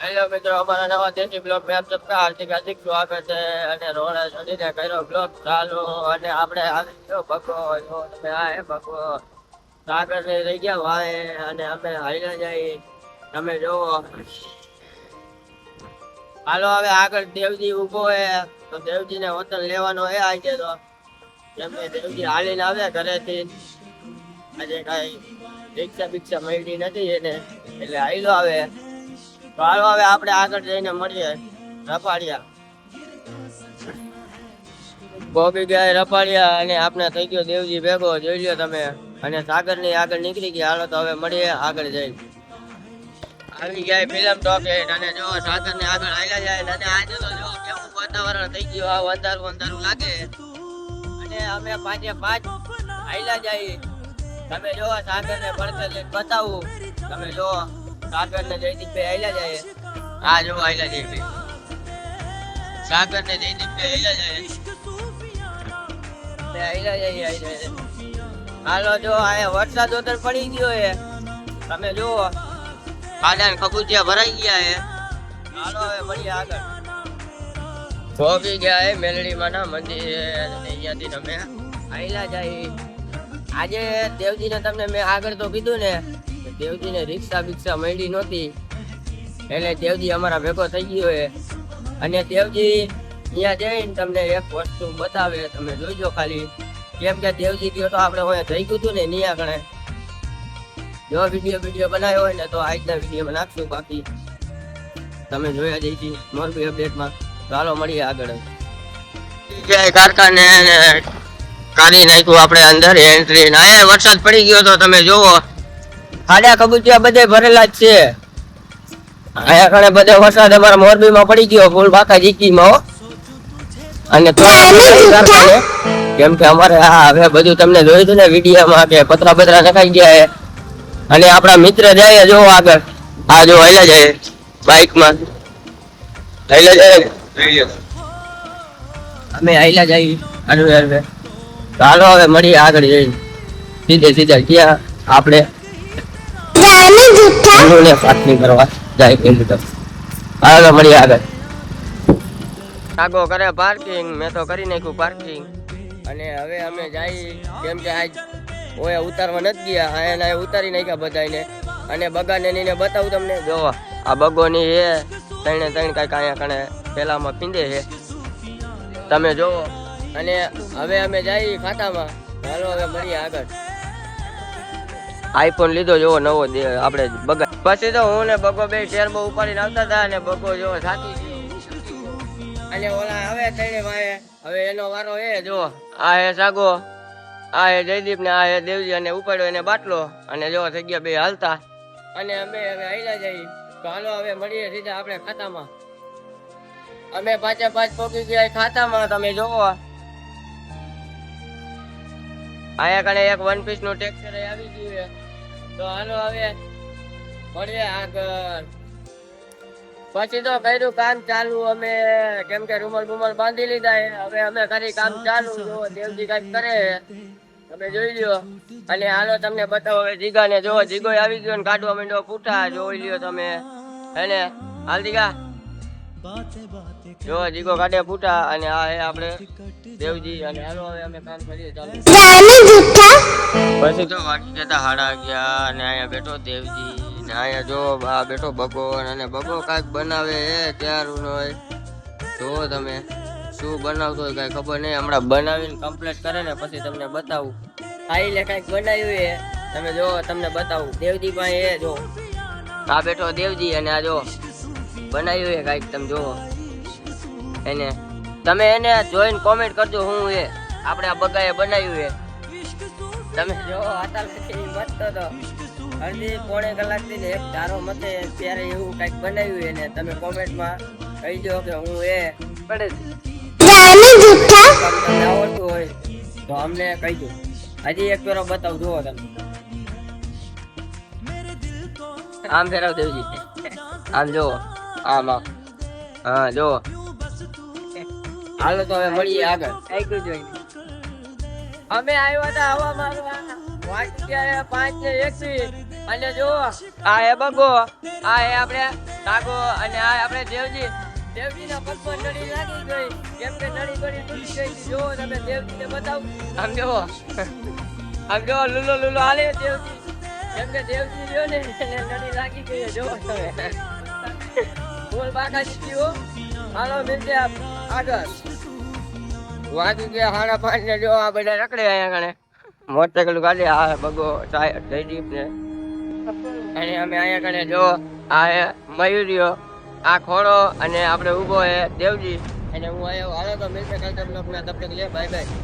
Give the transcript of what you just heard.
Hello મિત્રો, અમારા નવા દેશી બ્લોગ મેં આપ સબકા હાર્દિક હાર્દિક સ્વાગત છે. અને રોડા ચડીને કર્યો બ્લોગ ચાલુ. અને આપણે આવી ગયો બકો, જો તમે આ હે બકો સાગર ને રહી ગયા ભાઈ. અને અમે હાઈલા જઈ, તમે જોવો. હાલો હવે આગળ દેવજી ઉભો હે, તો દેવજી ને વતન લેવાનો હે આજે. તો એમને દેવજી હાલીને આવ્યા ઘરેથી. આજે કઈ રિક્ષા બિક્ષા મળી નથી એને, એટલે હાઈલો આવે. તો હાલો હવે આપણે આગળ જઈને મળીએ રપાડિયા. ગોપી ગયા રપાડિયા અને આપણે થઈ ગયો દેવજી ભેગો, જોઈ લ્યો તમે. અને સાગર ની આગળ નીકળી ગયા. હાલો તો હવે મળીએ આગળ જઈને. આવી ગયા ફિલ્મ ટોકેટ. અને જો સાગર ને આગળ હાલ્યા જાય. અને આજે તો જો કેવું વાતાવરણ થઈ ગયું, આ અંધારું અંધારું લાગે. અને અમે પાંચે પાંચ હાલ્યા જાય. તમે જો સાગર ને પડતર લઈને બતાવું. તમે જો સાગર ને જયદીપ ભાઈ હાલ્યા જાય. આ જો હાલ્યા જાય ભાઈ સાગર ને જયદીપ ભાઈ હાલ્યા જાય. હાલો જો આ વરસાદ ઉતર પડી ગયો હે, તમે જુઓ. ખાડા ને ખબૂચિયા ભરાઈ ગયા હે. હાલો હવે મળીએ આગળ. પહોંચી ગયા હે મેલડી માના મંદિર. અહીંયાથી તમે હાલ્યા જાય. આજે દેવજી ને તમને મેં આગળ તો કીધું ને, દેવજી ને રિક્ષા બિક્ષા મળી નહોતી, એટલે દેવજી અમારા ભેગો થઈ ગયો હે. અને દેવજી ત્યાં જઈને તમને એક વસ્તુ બતાવે, તમે જોઈજો ખાલી. કેમ કે દેવજી ગયો તો આપણે હોય થઈ ગયું હતું ને નિયા ગણે. જો વિડીયો બનાવ્યો હોય ને તો આજના વિડીયોમાં નાખશું. બાકી તમે જોયા જઈશી મોરબી અપડેટમાં. ચાલો મળીએ આગળ. કારખાને કાઢી નાખ્યું આપણે અંદર એન્ટ્રી. ના વરસાદ પડી ગયો તો તમે જોવો. ખાડા કબૂચિયા બધે ભરેલા જ છે. આયા કણે બધે વરસાદ અમારા મોરબી માં પડી ગયો ફૂલ બાકા જીકી માં. અને કેમ કે અમારે હવે બધું તમને જોયું હતું ને વિડીયોમાં કે પતરા બતરા નખાઈ ગયા છે. અને આપણા મિત્ર જાય જો આગળ. આ જો હાલ્યા જાય બાઇક માં, હાલ્યા જાય. અમે હાલ્યા જાય હરવે હરવે. ચાલો હવે મળીએ આગળ જઈને. સીધે સીધા ક્યાં આપણે કરવા જાય કિલોમીટર. હાલો મળીએ આગળ. આગો કરે પાર્કિંગ, મેં તો કરી નાખ્યું પાર્કિંગ. અને હવે અમે જઈ, કેમ કે આજ ઓય ઉતારવા નથી ગયા. એને ઉતારી નાખ્યા બધાને. અને બગાને નીને બતાવું તમને. જો આ બગોની હે, ત્રણે ત્રણ કાંઈક અહીંયા કણે પેલામાં પીંદે છે, તમે જોવો. અને હવે અમે જઈ ખાતામાં. હાલો હવે મળીએ આગળ. આઈફોન લીધો જોવો નવો આપણે બગા. પછી તો હું ને બગો બે ટેરબો ઉપાડીને આવતા હતા. અને બગો જોવો સાચી ગયો. અને ઓલા હવે ત્રણે ભાઈ હવે એનો વારો હે. જો આ હે સાગો, આ હે જયદીપ ને આ હે દેવજી. અને ઉપાડ્યો એને બાટલો. અને જો થઈ ગયા બે હાલતા. અને અમે હવે હાલ્યા જઈએ. તો હાલો હવે મળીએ સીધા આપણે ખાતામાં. અમે પાંચે પાંચ પહોંચી ગયા ખાતામાં. તમે જોવો આયા કણે એક વન પીસ નું ટેક્સચર આવી ગયું છે. તો હાલો હવે મળીએ આગળ. પછી તો કર્યું કામ ચાલુ અમે, કેમ કે રૂમલ બુમલ બાંધી લીધા. હવે અમે કરી કામ ચાલુ. જો દેવજી કઈક કરે તમે જોઈ લ્યો. અને હાલો તમને બતાવો હવે જીગા ને. જો જીગો આવી ગયો ને કાઢવા માંડ્યો પૂઠા. જોઈ લ્યો તમે એને. હાલ જીગા જો જીગો કાઢે પૂઠા. અને આ હે આપણે દેવજી. અને હાલો હવે અમે કામ કરીએ ચાલુ. પછી તો વાગી જતા 11:30. અને અહીંયા બેઠો દેવજી. અહીંયા જો આ બેઠો બગો. અને બગો કાંઈક બનાવે હે ક્યારું નો હોય. જો તમે શું બનાવતો હોય કાંઈ ખબર નહીં. હમણાં બનાવીને કમ્પ્લીટ કરે ને પછી તમને બતાવું. આઈને કાંઈક બનાવ્યું હે, તમે જો તમને બતાવું. દેવજી પાસે હે જો આ બેઠો દેવજી. અને આ જો બનાવ્યું હે કાંઈક, તમે જોવો એને. તમે એને જોઈને કોમેન્ટ કરજો હું હે આપણે આ બગાએ બનાવ્યું હે. તમે જો આટલા મસ્ત તો અડધી પોણે કલાકથી ને એક ધારો મતે ત્યારે એવું કઈક બનાવ્યું એને. તમે કોમેન્ટમાં કહી દો કે હું એ પડે તમને આવડતું હોય તો અમને કહી દો. હજી એક ફેરો બતાવું જુઓ તમે. આમ ફેરવ દેવજી, આમ જુઓ, આમ આમ. હા જુઓ. હાલો તો હવે મળીએ આગળ. અમે આવ્યા હતા હવામાં 5:21. અને જો આ હે બગો, આ હે આપણે કાકો અને આ આપણે દેવજીના પગમાં નળી લાગી ગઈ. કેમ કે નળી બળી તૂટી ગઈ હતી. જો તમે દેવજીને બતાવો. આમ જો લુલો હાલે દેવજી. કેમ કે દેવજી રહ્યો ને એને નળી લાગી ગઈ છે. જો તમે બોલ બાકા જીત્યો. હાલો મિલતે આગળ. વાગી ગયા 5:30 ને જો આ બધા રખડે અહીંયા કણે. મોટરસાઇકલ ગાડી આ બગો જયદીપ ને અને અમે અહીંયા કણે જો આ મયુરીઓ આ ખોડો અને આપણે ઊભો હે દેવજી અને હું આવ્યો. હાલો તો મિલતે કાલના બ્લોગમાં. તબ તક લે બાય બાય.